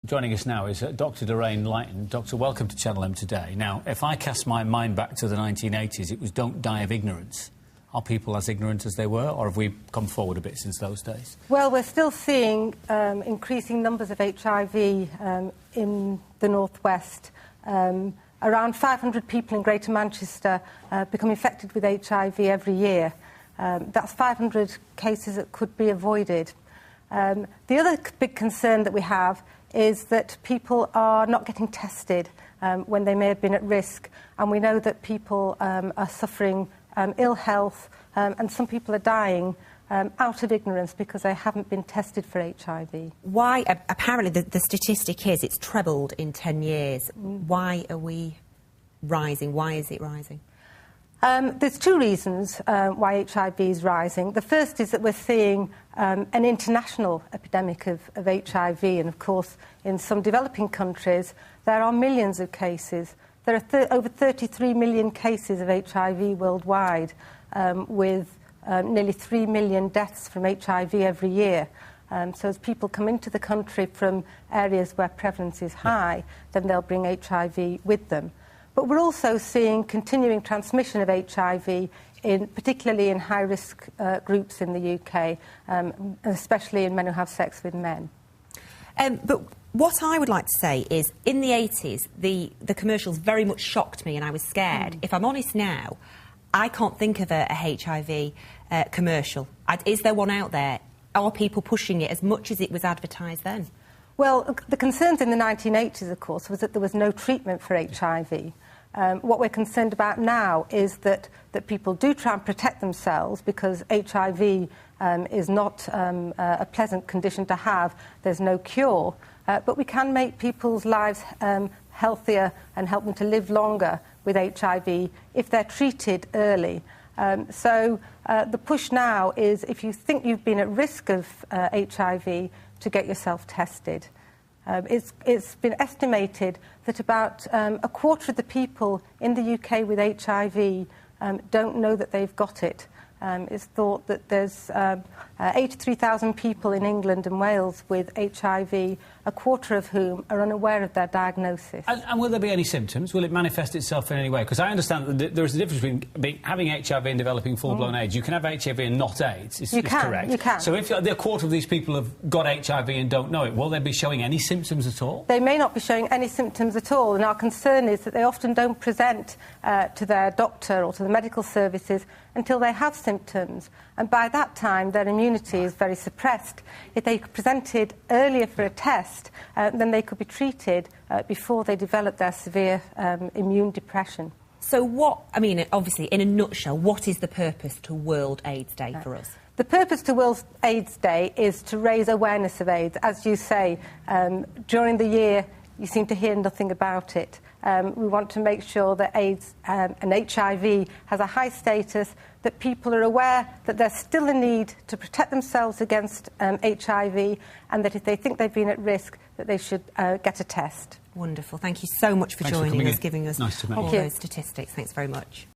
Joining us now is Dr. Lorraine Lighton. Doctor, welcome to Channel M today. Now, if I cast my mind back to the 1980s, it was don't die of ignorance. Are people as ignorant as they were, or have we come forward a bit since those days? Well, we're still seeing increasing numbers of HIV in the North West. Around 500 people in Greater Manchester become infected with HIV every year. That's 500 cases that could be avoided. The other big concern that we have is that people are not getting tested when they may have been at risk, and we know that people are suffering ill health, and some people are dying out of ignorance because they haven't been tested for HIV. Why? Apparently the statistic is it's trebled in 10 years. Why are we rising? Why is it rising? There's two reasons why HIV is rising. The first is that we're seeing an international epidemic of HIV, and of course in some developing countries there are millions of cases. There are over 33 million cases of HIV worldwide, with nearly 3 million deaths from HIV every year. So as people come into the country from areas where prevalence is high, then they'll bring HIV with them. But we're also seeing continuing transmission of HIV, particularly in high-risk groups in the UK, especially in men who have sex with men. But what I would like to say is, in the 80s, the commercials very much shocked me and I was scared. If I'm honest now, I can't think of a HIV commercial. Is there one out there? Are people pushing it as much as it was advertised then? Well, the concerns in the 1980s, of course, was that there was no treatment for HIV. What we're concerned about now is that people do try and protect themselves because HIV is not a pleasant condition to have. There's no cure. But we can make people's lives healthier and help them to live longer with HIV if they're treated early. So the push now is, if you think you've been at risk of HIV, to get yourself tested. It's been estimated that about a quarter of the people in the UK with HIV don't know that they've got it. It's thought that there's 83,000 people in England and Wales with HIV, a quarter of whom are unaware of their diagnosis. And will there be any symptoms? Will it manifest itself in any way? Because I understand that there is a difference between having HIV and developing full-blown AIDS. You can have HIV and not AIDS, is correct? You can. So if a quarter of these people have got HIV and don't know it, will they be showing any symptoms at all? They may not be showing any symptoms at all, and our concern is that they often don't present to their doctor or to the medical services until they have symptoms, and by that time their immunity is very suppressed. If they presented earlier for a test, then they could be treated before they develop their severe immune depression. So what, I mean, obviously, in a nutshell, what is the purpose to World AIDS Day for us? The purpose to World AIDS Day is to raise awareness of AIDS. As you say, during the year you seem to hear nothing about it. We want to make sure that AIDS and HIV has a high status, that people are aware that there's still a need to protect themselves against HIV, and that if they think they've been at risk, that they should get a test. Wonderful. Thank you so much for joining us, giving us all those statistics. Thanks very much.